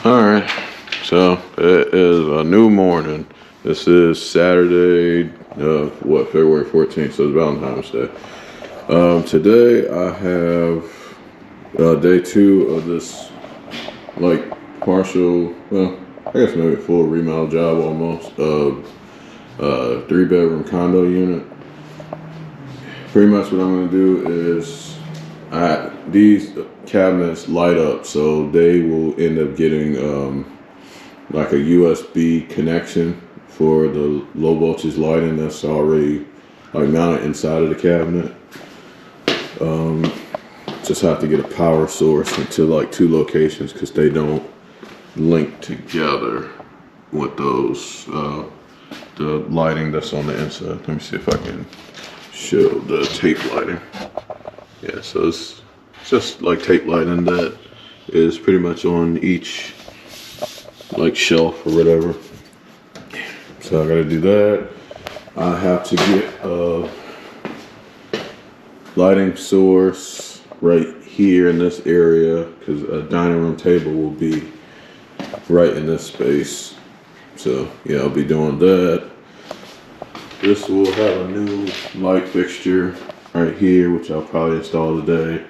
Alright, so it is a new morning. This is Saturday, February 14th, so it's Valentine's Day. Today I have day 2 of this, like, partial, well, I guess maybe a full remodel job almost, of a 3-bedroom condo unit. Pretty much what I'm going to do is, these cabinets light up, so they will end up getting like a USB connection for the low voltage lighting that's already like mounted inside of the cabinet. Just have to get a power source into like 2 locations because they don't link together with those the lighting that's on the inside. Let me see if I can show the tape lighting. Yeah, so it's just like tape lighting that is pretty much on each like shelf or whatever. So I gotta do that. I have to get a lighting source right here in this area because a dining room table will be right in this space. So yeah, I'll be doing that. This will have a new light fixture right here, which I'll probably install today.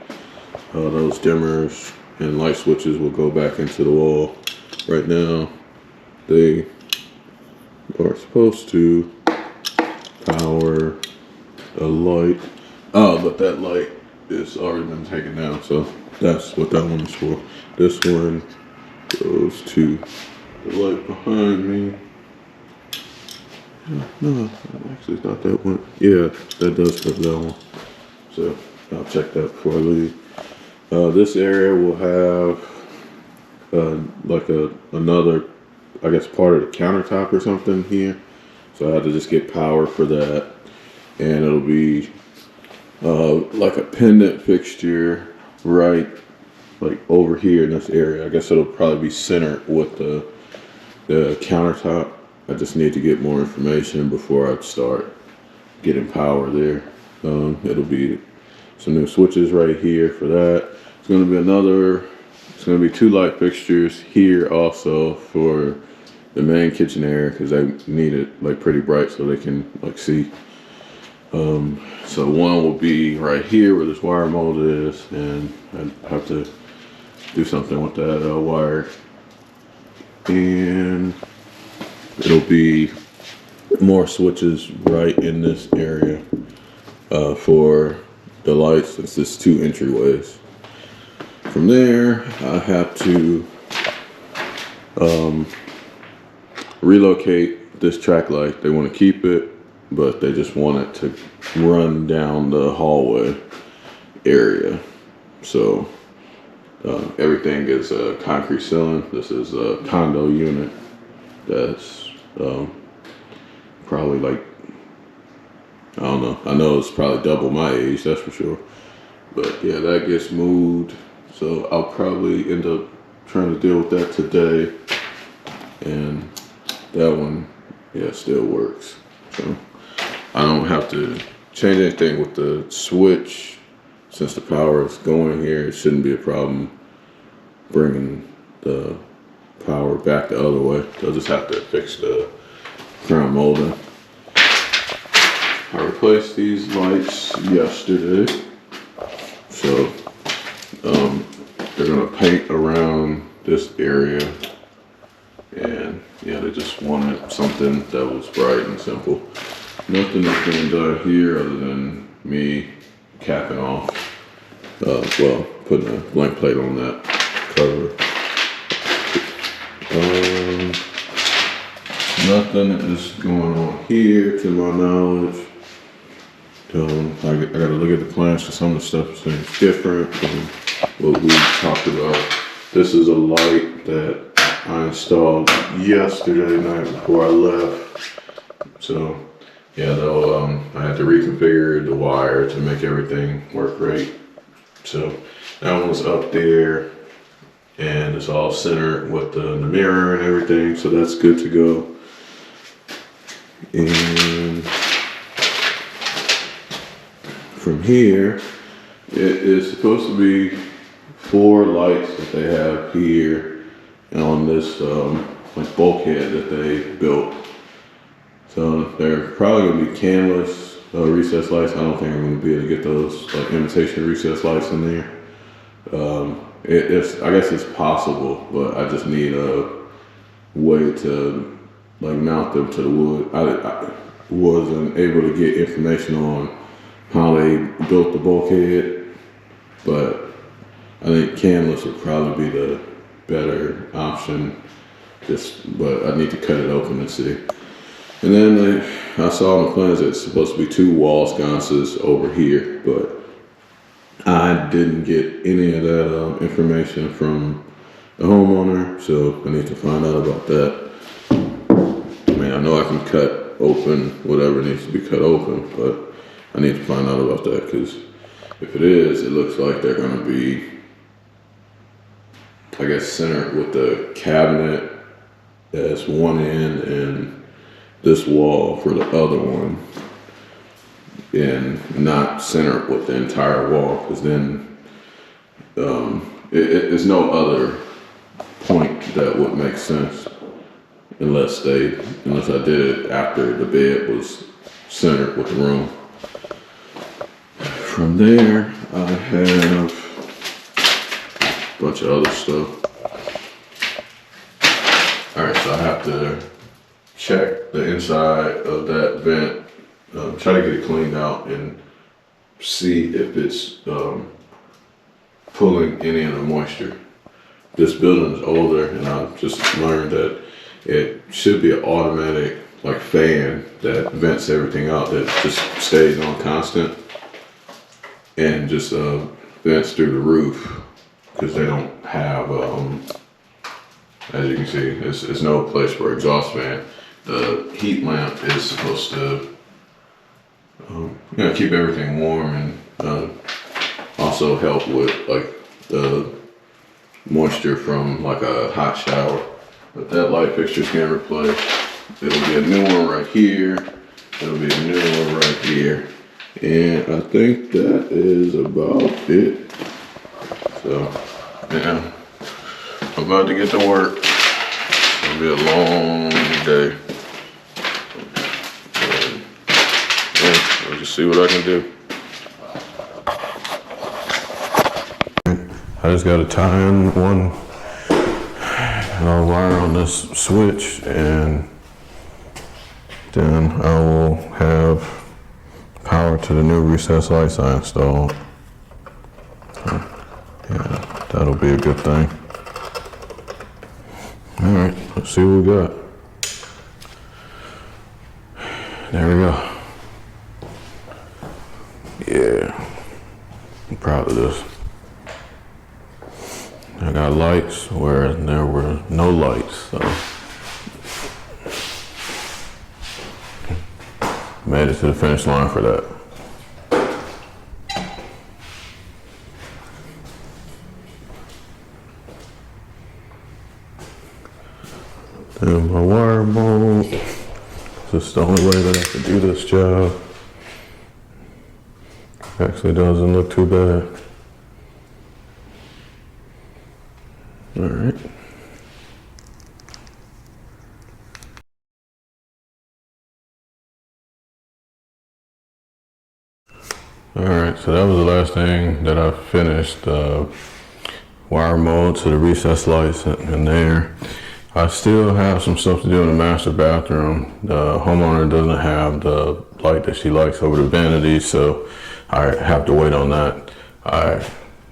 Those dimmers and light switches will go back into the wall. Right now, they are supposed to power a light. Oh, but that light is already been taken down, so that's what that one is for. This one goes to the light behind me. No, I actually thought that one. Yeah, that does cover that one. So I'll check that before I leave. This area will have like another, I guess, part of the countertop or something here. So I have to just get power for that, and it'll be like a pendant fixture right like over here in this area. I guess it'll probably be centered with the countertop. I just need to get more information before I start getting power there. It'll be some new switches right here for that. It's going to be 2 light fixtures here also for the main kitchen area because they need it like pretty bright so they can like see. So one will be right here where this wire mold is, and I have to do something with that wire. And it'll be more switches right in this area for the lights. It's just 2 entryways. From there, I have to relocate this track light. They want to keep it, but they just want it to run down the hallway area. So everything is a concrete ceiling. This is a condo unit that's probably like, I don't know. I know it's probably double my age, that's for sure. But yeah, that gets moved. So I'll probably end up trying to deal with that today. And that one, yeah, still works. So I don't have to change anything with the switch. Since the power is going here, it shouldn't be a problem bringing the power back the other way. They'll just have to fix the crown molding. I replaced these lights yesterday. So they're gonna paint around this area, and yeah, they just wanted something that was bright and simple. Nothing is being done here other than me capping off, well, putting a blank plate on that cover. Nothing is going on here to my knowledge. I gotta look at the plans because some of the stuff seems different from what we talked about. This is a light that I installed yesterday night before I left. So yeah, though I had to reconfigure the wire to make everything work right. So that one's up there, and it's all centered with the mirror and everything. So that's good to go. And from here, it is supposed to be 4 lights that they have here, on this like bulkhead that they built. So they're probably gonna be canless recessed lights. I don't think I'm gonna be able to get those like imitation recessed lights in there. I guess it's possible, but I just need a way to like mount them to the wood. I wasn't able to get information on how they built the bulkhead, but I think canless would probably be the better option. But I need to cut it open and see. And then I saw on the plans that it's supposed to be 2 wall sconces over here, but I didn't get any of that information from the homeowner, so I need to find out about that. I mean, I know I can cut open whatever needs to be cut open, but I need to find out about that, because if it is, it looks like they're going to be, I guess, centered with the cabinet as one end and this wall for the other one, and not centered with the entire wall, because then there's no other point that would make sense unless I did it after the bed was centered with the room. From there, I have a bunch of other stuff. All right, so I have to check the inside of that vent, try to get it cleaned out and see if it's pulling any of the moisture. This building is older, and I've just learned that it should be an automatic like fan that vents everything out, that just stays on constant and just vents through the roof, because they don't have, as you can see, it's no place for exhaust fan. The heat lamp is supposed to keep everything warm and also help with like the moisture from like a hot shower. But that light fixture's getting replaced. It'll be a new one right here. It'll be a new one right here. And I think that is about it. So, yeah, I'm about to get to work. It's gonna be a long day. I'll just see what I can do. I just gotta tie in one wire on this switch, and then I will have power to the new recessed lights I installed. So, yeah, that'll be a good thing. All right, let's see what we got. There we go. Yeah, I'm proud of this. I got lights where there were no lights, so made it to the finish line for that. And my wire bolt. This is the only way that I can do this job. Actually doesn't look too bad. All right. All right, so that was the last thing that I finished. Wire mold to the recessed lights in there. I still have some stuff to do in the master bathroom. The homeowner doesn't have the light that she likes over the vanity, so I have to wait on that. I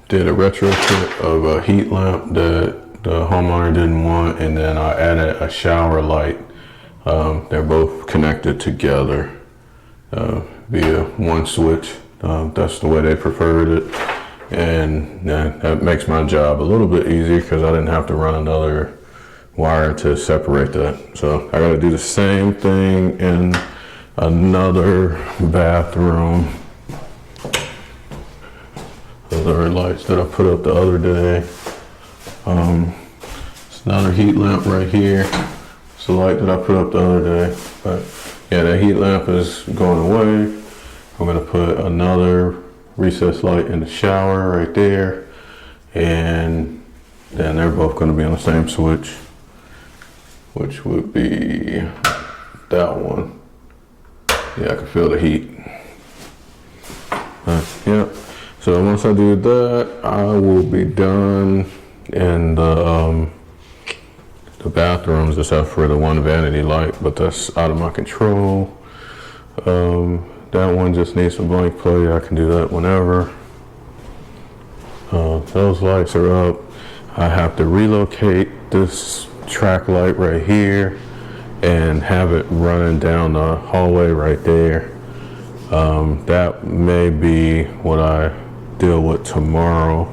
did a retrofit of a heat lamp that the homeowner didn't want, and then I added a shower light. They're both connected together via one switch. That's the way they preferred it, and that makes my job a little bit easier because I didn't have to run another wire to separate that. So I gotta do the same thing in another bathroom. Those are lights that I put up the other day. It's another heat lamp right here. It's the light that I put up the other day. But yeah, that heat lamp is going away. I'm gonna put another recessed light in the shower right there. And then they're both going to be on the same switch, which would be that one. Yeah, I can feel the heat. Yeah, so once I do that, I will be done in the bathrooms, except for the one vanity light, but that's out of my control. That one just needs some blank plate. I can do that whenever. Those lights are up. I have to relocate this track light right here and have it running down the hallway right there. That may be what I deal with tomorrow.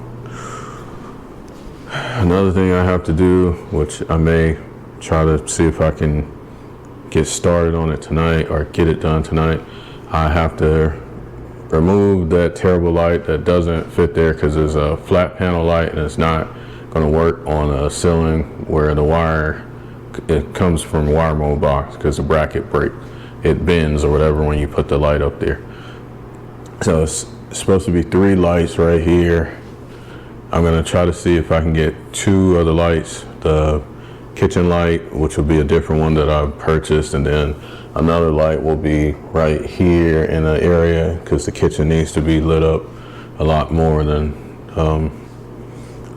Another thing I have to do, which I may try to see if I can get started on it tonight or get it done tonight, I have to remove that terrible light that doesn't fit there because it's a flat panel light and it's not going to work on a ceiling where the wire, it comes from a wire mold box because the bracket break, it bends or whatever when you put the light up there. So it's supposed to be 3 lights right here. I'm going to try to see if I can get 2 other lights, the kitchen light, which will be a different one that I've purchased, and then another light will be right here in the area because the kitchen needs to be lit up a lot more than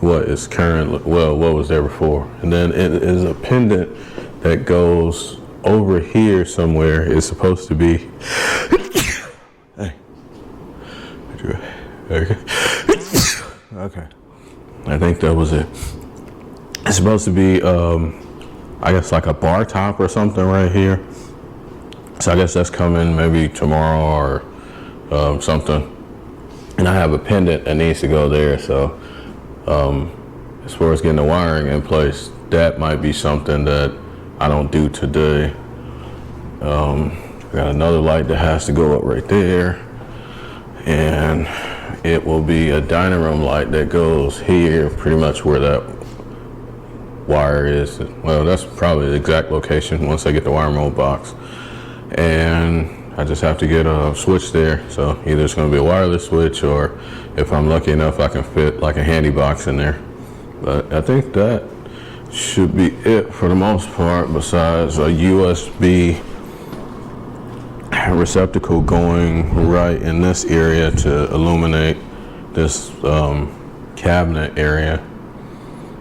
what is currently, well, what was there before. And then it is a pendant that goes over here somewhere. It's supposed to be, hey, okay, I think that was it. It's supposed to be, I guess like a bar top or something right here. So I guess that's coming maybe tomorrow or something. And I have a pendant that needs to go there. So as far as getting the wiring in place, that might be something that I don't do today. I got another light that has to go up right there. And it will be a dining room light that goes here, pretty much where that wire is. Well, that's probably the exact location once I get the wire mold box. And I just have to get a switch there. So either it's going to be a wireless switch, or if I'm lucky enough, I can fit like a handy box in there. But I think that should be it for the most part, besides a USB receptacle going right in this area to illuminate this cabinet area.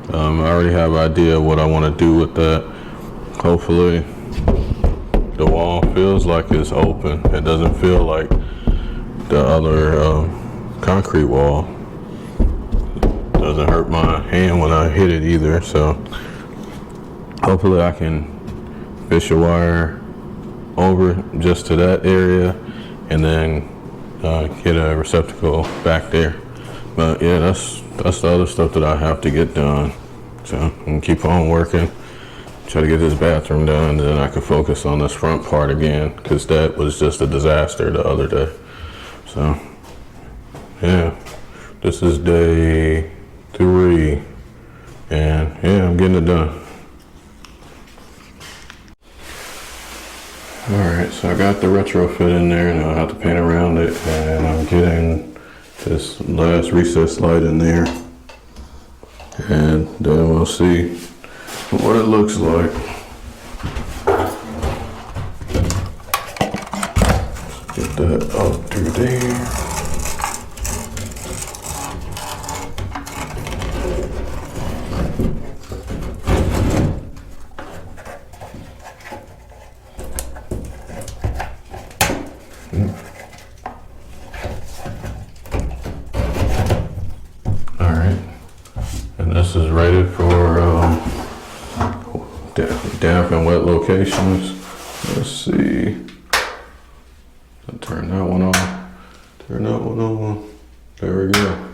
I already have an idea what I want to do with that. Hopefully the wall feels like it's open. It doesn't feel like the other concrete wall. It doesn't hurt my hand when I hit it either. So hopefully I can fish a wire over just to that area and then get a receptacle back there. But yeah, that's the other stuff that I have to get done. So I'm gonna keep on working, try to get this bathroom done, and then I can focus on this front part again, because that was just a disaster the other day. So yeah, this is day 3, and yeah, I'm getting it done. Alright, so I got the retrofit in there, and I have to paint around it, and I'm getting this last recess light in there, and then we'll see what it looks like. Get that up through there. This is rated for damp and wet locations. Let's see. I'll turn that one on. Turn that one on. There we go.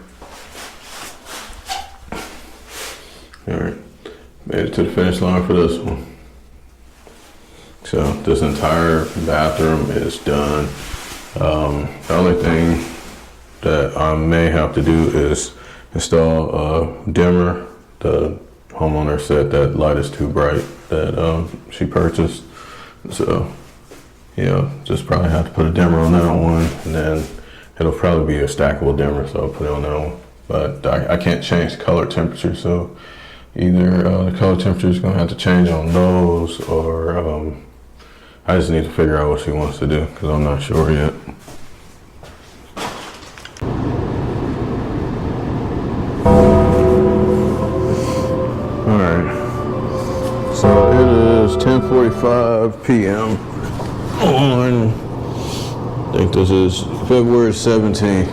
Alright. Made it to the finish line for this one. So this entire bathroom is done. The only thing that I may have to do is install a dimmer. The homeowner said that light is too bright that she purchased. So, yeah, just probably have to put a dimmer on that one, and then it'll probably be a stackable dimmer, so I'll put it on that one. But I can't change the color temperature, so Either the color temperature is gonna have to change on those, or I just need to figure out what she wants to do because I'm not sure yet. All right, so it is 10:45 p.m. on, I think this is February 17th.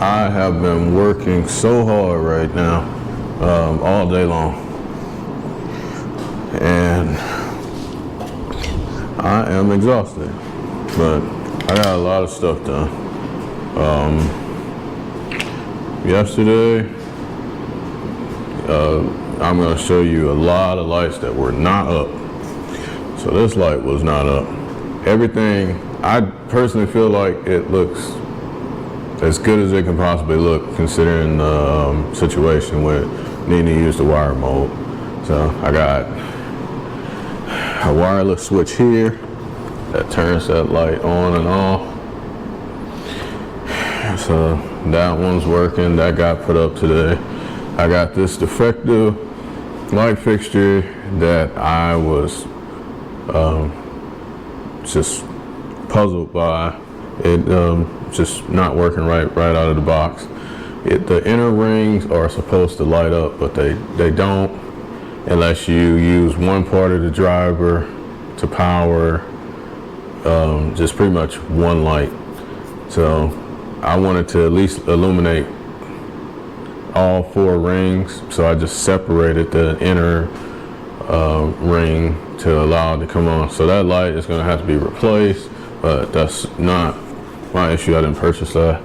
I have been working so hard right now, all day long, and I am exhausted, but I got a lot of stuff done. Yesterday, I'm going to show you a lot of lights that were not up. So this light was not up. Everything, I personally feel like it looks as good as it can possibly look considering the situation with needing to use the wire mode. So I got a wireless switch here that turns that light on and off. So that one's working, that got put up today. I got this defective light fixture that I was just puzzled by. It just not working right out of the box. The inner rings are supposed to light up, but they don't unless you use one part of the driver to power just pretty much one light. So I wanted to at least illuminate all 4 rings, so I just separated the inner ring to allow it to come on. So that light is going to have to be replaced, but that's not my issue. I didn't purchase that.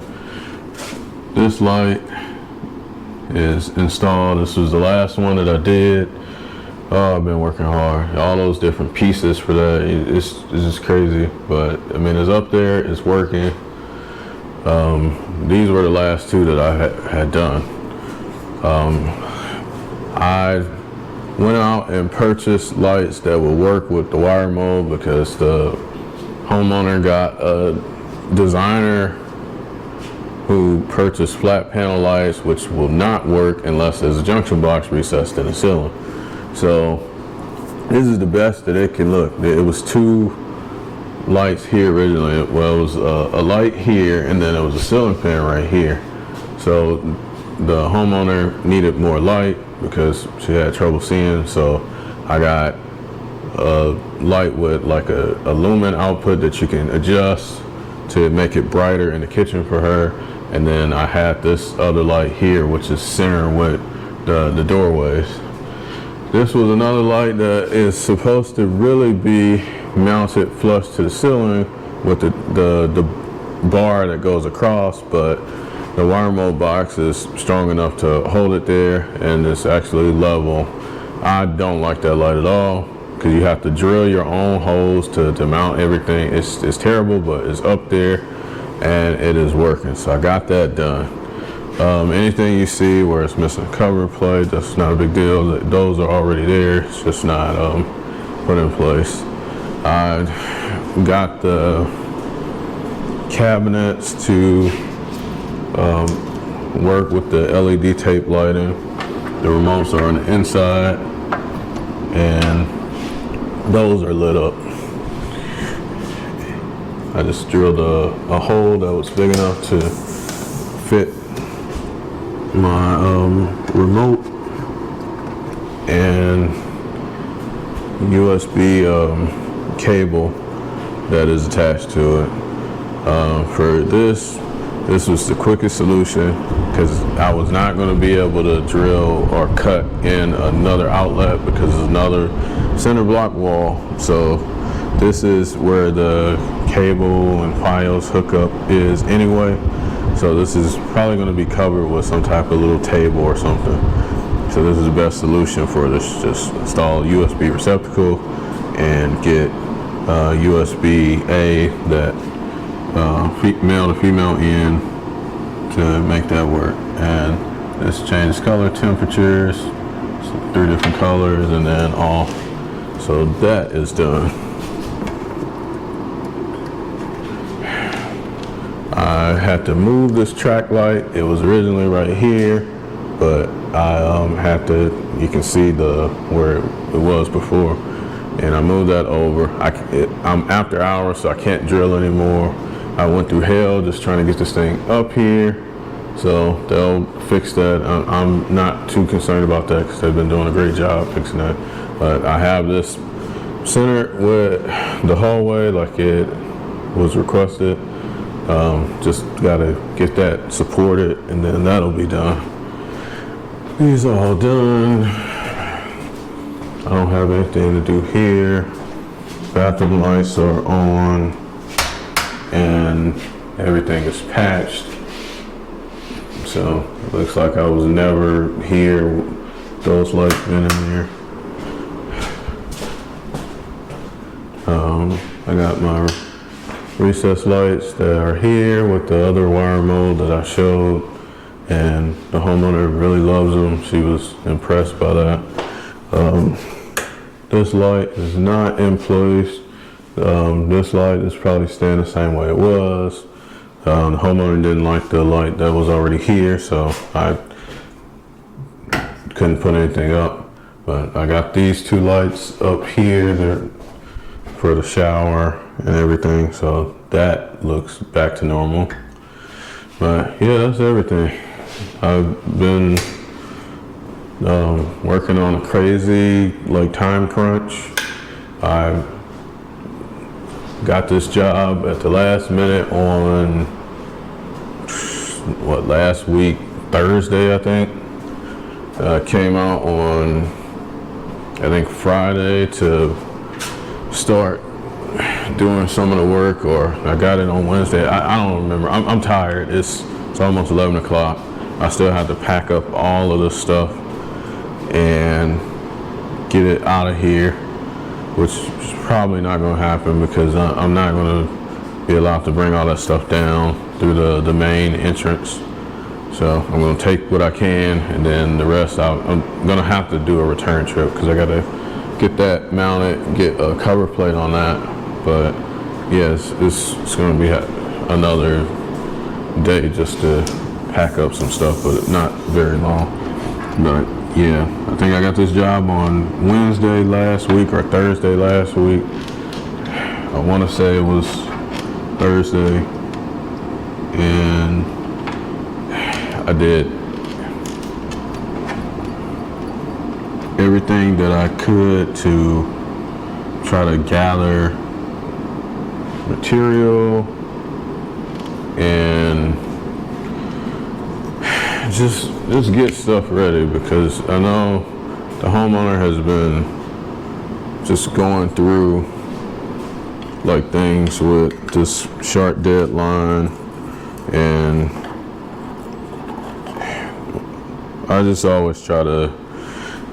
This light is installed. This was the last one that I did. Oh, I've been working hard. All those different pieces for that. It's just crazy, but I mean, it's up there. It's working. These were the last 2 that I had done. I went out and purchased lights that will work with the wire mode because the homeowner got a designer who purchased flat panel lights which will not work unless there's a junction box recessed in the ceiling. So this is the best that it can look. It was 2 lights here originally. Well, it was a light here and then it was a ceiling fan right here. So the homeowner needed more light because she had trouble seeing, so I got a light with like a lumen output that you can adjust to make it brighter in the kitchen for her, and then I had this other light here which is centered with the doorways. This was another light that is supposed to really be mounted flush to the ceiling with the bar that goes across, but the wire mode box is strong enough to hold it there and it's actually level. I don't like that light at all because you have to drill your own holes to mount everything. It's terrible, but it's up there and it is working. So I got that done. Anything you see where it's missing a cover plate, that's not a big deal. Those are already there. It's just not put in place. I got the cabinets to work with the LED tape lighting. The remotes are on the inside and those are lit up. I just drilled a hole that was big enough to fit my remote and USB cable that is attached to it. For this was the quickest solution because I was not going to be able to drill or cut in another outlet because there's another center block wall. So this is where the cable and Fios hookup is anyway. So this is probably going to be covered with some type of little table or something. So this is the best solution for this. Just install a USB receptacle and get USB-A that male to female in to make that work. And this changes color temperatures, so 3 different colors, and then off. So that is done. I had to move this track light. It was originally right here, but I had to, you can see where it was before, and I moved that over. I'm after hours, so I can't drill anymore. I went through hell just trying to get this thing up here, so they'll fix that. I'm not too concerned about that because they've been doing a great job fixing that. But I have this centered with the hallway like it was requested. Just gotta get that supported, and then that'll be done. These are all done. I don't have anything to do here. Bathroom lights are on, and everything is patched. So it looks like I was never here. Those lights been in there. I got my recessed lights that are here with the other wire mold that I showed, and the homeowner really loves them. She was impressed by that. This light is not in place. This light is probably staying the same way it was. The homeowner didn't like the light that was already here, so I couldn't put anything up. But I got these two lights up here. They're for the shower and everything, so that looks back to normal. But yeah, that's everything. I've been working on a crazy time crunch. I got this job at the last minute on last week, Thursday, I think. Came out on, I think, Friday to start doing some of the work, or I got it on Wednesday. I don't remember. I'm tired. It's almost 11 o'clock. I still have to pack up all of this stuff and get it out of here, which is probably not going to happen because I'm not going to be allowed to bring all that stuff down through the main entrance. So I'm going to take what I can, and then the rest I'm going to have to do a return trip because I got to get that mounted, get a cover plate on that. But yes, it's going to be another day just to pack up some stuff, but not very long. But yeah, I think I got this job on Wednesday last week or Thursday last week. I want to say it was Thursday, and I did everything that I could to try to gather material and just get stuff ready, because I know the homeowner has been just going through things with this short deadline, and I just always try to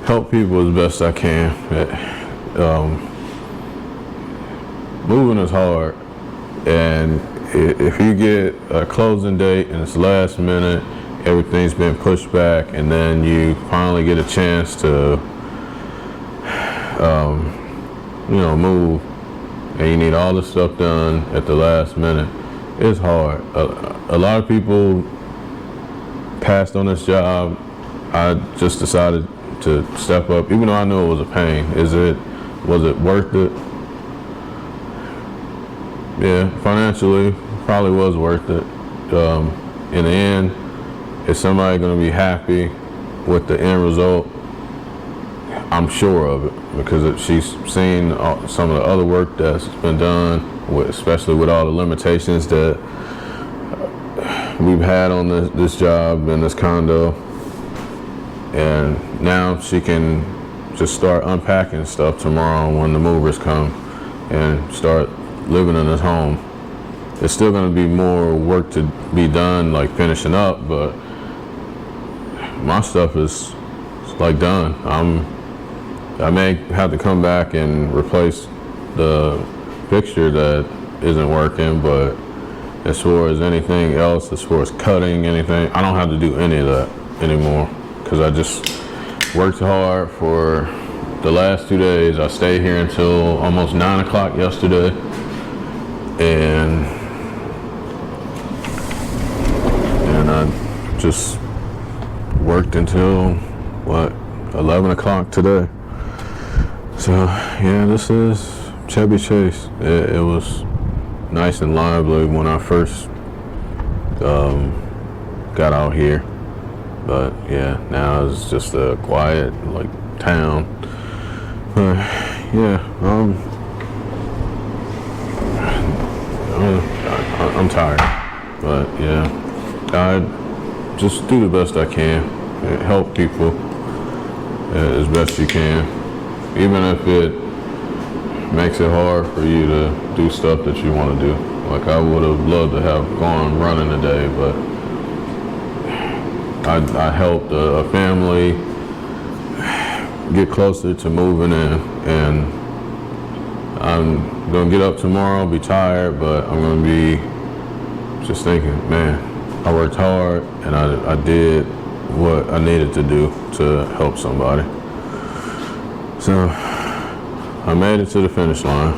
help people as best I can. Moving is hard, and if you get a closing date and it's last minute, everything's been pushed back, and then you finally get a chance to move, and you need all this stuff done at the last minute. It's hard. A lot of people passed on this job. I just decided to step up, even though I knew it was a pain. Was it worth it? Yeah, financially, probably was worth it. In the end, is somebody going to be happy with the end result? I'm sure of it, because she's seen some of the other work that's been done, especially with all the limitations that we've had on this job and this condo. And now she can just start unpacking stuff tomorrow when the movers come and start living in this home. There's still going to be more work to be done, like finishing up, but my stuff is done. I may have to come back and replace the fixture that isn't working, but as far as anything else, as far as cutting anything, I don't have to do any of that anymore, because I just worked hard for the last 2 days. I stayed here until almost 9 o'clock yesterday, and I just worked until, 11 o'clock today. So, yeah, this is Chevy Chase. It was nice and lively when I first got out here. But, yeah, now it's just a quiet, town. But, yeah, I'm tired. But, yeah, I just do the best I can. Help people as best you can. Even if it makes it hard for you to do stuff that you want to do. Like, I would have loved to have gone running today, but I helped a family get closer to moving in, and I'm gonna get up tomorrow, be tired, but I'm gonna be just thinking, man, I worked hard and I did what I needed to do to help somebody. So I made it to the finish line.